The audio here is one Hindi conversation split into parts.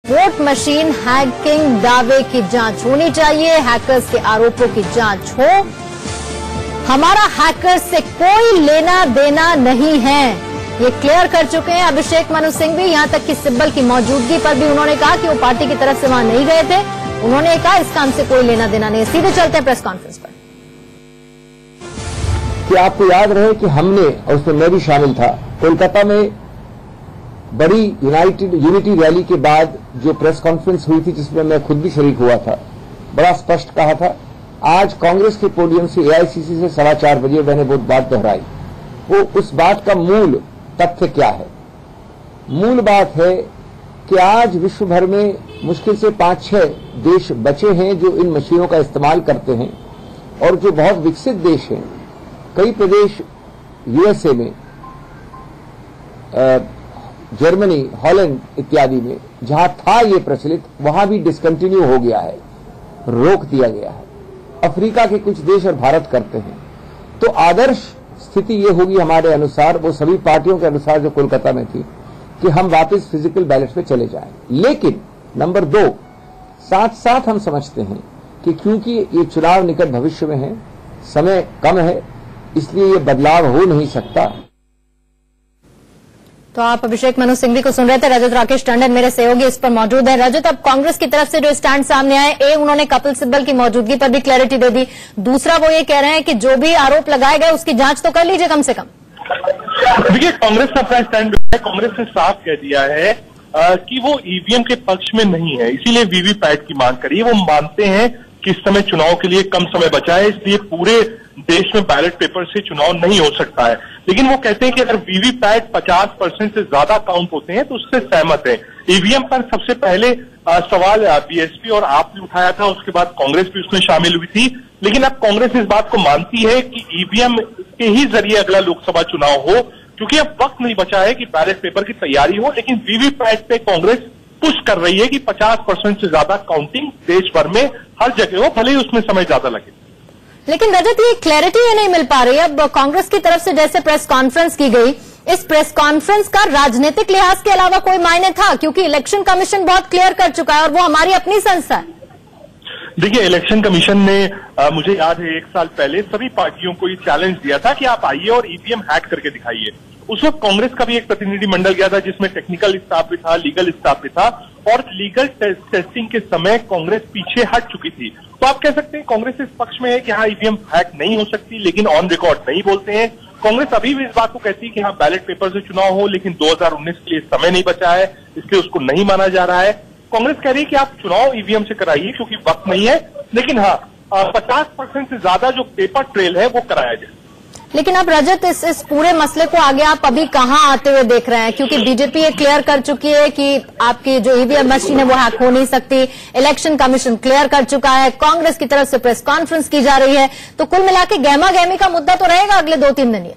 वोट मशीन हैकिंग दावे की जांच होनी चाहिए, हैकर्स के आरोपों की जांच हो। हमारा हैकर्स से कोई लेना देना नहीं है, ये क्लियर कर चुके हैं अभिषेक मनु सिंह भी। यहां तक कि सिब्बल की मौजूदगी पर भी उन्होंने कहा कि वो पार्टी की तरफ से वहां नहीं गए थे। उन्होंने कहा इस काम से कोई लेना देना नहीं। सीधे चलते हैं प्रेस कॉन्फ्रेंस पर। कि आपको याद रहे कि हमने, और उसमें मैं भी शामिल था, कोलकाता में बड़ी यूनिटी रैली के बाद जो प्रेस कॉन्फ्रेंस हुई थी जिसमें मैं खुद भी शरीक हुआ था, बड़ा स्पष्ट कहा था। आज कांग्रेस के पोडियम से एआईसीसी से 4:15 बजे मैंने वो बात दोहराई। वो उस बात का मूल तथ्य क्या है? मूल बात है कि आज विश्व भर में मुश्किल से 5-6 देश बचे हैं जो इन मशीनों का इस्तेमाल करते हैं, और जो बहुत विकसित देश हैं, कई प्रदेश यूएसए में, जर्मनी, हॉलैंड इत्यादि में जहां था ये प्रचलित, वहां भी डिसकंटिन्यू हो गया है, रोक दिया गया है। अफ्रीका के कुछ देश और भारत करते हैं। तो आदर्श स्थिति ये होगी हमारे अनुसार, वो सभी पार्टियों के अनुसार जो कोलकाता में थी, कि हम वापस फिजिकल बैलेट पे चले जाएं। लेकिन नंबर 2, साथ साथ हम समझते हैं कि क्योंकि ये चुनाव निकट भविष्य में है, समय कम है, इसलिए ये बदलाव हो नहीं सकता। तो आप अभिषेक मनु सिंघवी को सुन रहे थे। रजत राकेश टंडन मेरे सहयोगी इस पर मौजूद है। रजत, अब कांग्रेस की तरफ से जो स्टैंड सामने आए, उन्होंने कपिल सिब्बल की मौजूदगी पर भी क्लैरिटी दे दी। दूसरा, वो ये कह रहे हैं कि जो भी आरोप लगाए गए उसकी जांच तो कर लीजिए कम से कम। देखिए, कांग्रेस का अपना स्टैंड है। कांग्रेस ने साफ कह दिया है कि वो ईवीएम के पक्ष में नहीं है, इसीलिए वीवीपैट की मांग करी। वो मानते हैं कि इस समय चुनाव के लिए कम समय बचा है, इसलिए पूरे देश में बैलेट पेपर से चुनाव नहीं हो सकता है। लेकिन वो कहते हैं कि अगर वीवीपैट 50% से ज्यादा काउंट होते हैं तो उससे सहमत है। ईवीएम पर सबसे पहले सवाल बीएसपी और आपने उठाया था, उसके बाद कांग्रेस भी उसमें शामिल हुई थी। लेकिन अब कांग्रेस इस बात को मानती है कि ईवीएम के ही जरिए अगला लोकसभा चुनाव हो, क्योंकि अब वक्त नहीं बचा है कि बैलेट पेपर की तैयारी हो। लेकिन वीवीपैट पे कांग्रेस पुश कर रही है कि 50% से ज्यादा काउंटिंग देश भर में हर जगह हो, भले ही उसमें समय ज्यादा लगे। लेकिन रजत, ये क्लैरिटी ये नहीं मिल पा रही। अब कांग्रेस की तरफ से जैसे प्रेस कॉन्फ्रेंस की गई, इस प्रेस कॉन्फ्रेंस का राजनीतिक लिहाज के अलावा कोई मायने था? क्योंकि इलेक्शन कमीशन बहुत क्लियर कर चुका है और वो हमारी अपनी संस्था है। देखिए, इलेक्शन कमीशन ने मुझे याद है 1 साल पहले सभी पार्टियों को ये चैलेंज दिया था कि आप आइए और ईवीएम हैक करके दिखाइए। उस वक्त कांग्रेस का भी एक प्रतिनिधि मंडल गया था जिसमें टेक्निकल स्टाफ भी था, लीगल स्टाफ भी था, और लीगल टेस्टिंग के समय कांग्रेस पीछे हट चुकी थी। तो आप कह सकते हैं कांग्रेस इस पक्ष में है कि हाँ, ईवीएम हैक नहीं हो सकती, लेकिन ऑन रिकॉर्ड नहीं बोलते हैं। कांग्रेस अभी भी इस बात को कहती है कि हाँ, बैलेट पेपर से चुनाव हो, लेकिन 2019 के लिए समय नहीं बचा है, इसलिए उसको नहीं माना जा रहा है। कांग्रेस कह रही है कि आप चुनाव ईवीएम से कराइए क्योंकि वक्त नहीं है, लेकिन हाँ, 50% से ज्यादा जो पेपर ट्रेल है वो कराया जाए। लेकिन अब रजत, इस पूरे मसले को आगे आप अभी कहां आते हुए देख रहे हैं? क्योंकि बीजेपी ये क्लियर कर चुकी है कि आपकी जो ईवीएम मशीन है वो हैक हो नहीं सकती, इलेक्शन कमीशन क्लियर कर चुका है, कांग्रेस की तरफ से प्रेस कॉन्फ्रेंस की जा रही है। तो कुल मिला के गहमा गहमी का मुद्दा तो रहेगा अगले 2-3 दिन। ये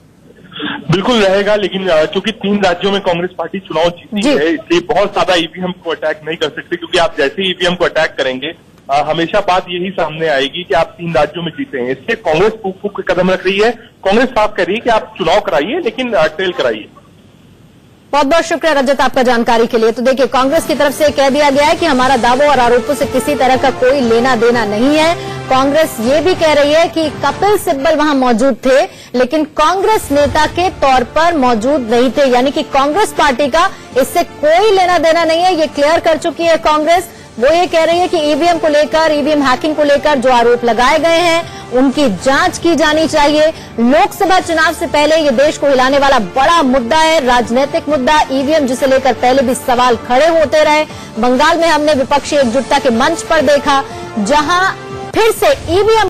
बिल्कुल रहेगा, लेकिन क्योंकि 3 राज्यों में कांग्रेस पार्टी चुनाव जीती है, इसलिए बहुत ज्यादा ईवीएम को अटैक नहीं कर सकते। क्योंकि आप जैसे ईवीएम को अटैक करेंगे, हमेशा बात यही सामने आएगी कि आप 3 राज्यों में जीते हैं। इसलिए कांग्रेस फूक के कदम रख रही है। कांग्रेस साफ कह रही है कि आप चुनाव कराइए, लेकिन ट्रेल कराइए। बहुत बहुत शुक्रिया रजत आपका जानकारी के लिए। तो देखिए, कांग्रेस की तरफ से कह दिया गया है कि हमारा दावों और आरोपों से किसी तरह का कोई लेना देना नहीं है। कांग्रेस ये भी कह रही है कि कपिल सिब्बल वहां मौजूद थे, लेकिन कांग्रेस नेता के तौर पर मौजूद नहीं थे, यानी कि कांग्रेस पार्टी का इससे कोई लेना देना नहीं है। ये क्लियर कर चुकी है कांग्रेस। वो ये कह रही है कि ईवीएम को लेकर, ईवीएम हैकिंग को लेकर जो आरोप लगाए गए हैं उनकी जांच की जानी चाहिए। लोकसभा चुनाव से पहले ये देश को हिलाने वाला बड़ा मुद्दा है, राजनीतिक मुद्दा ईवीएम, जिसे लेकर पहले भी सवाल खड़े होते रहे। बंगाल में हमने विपक्षी एकजुटता के मंच पर देखा, जहां फिर से ईवीएम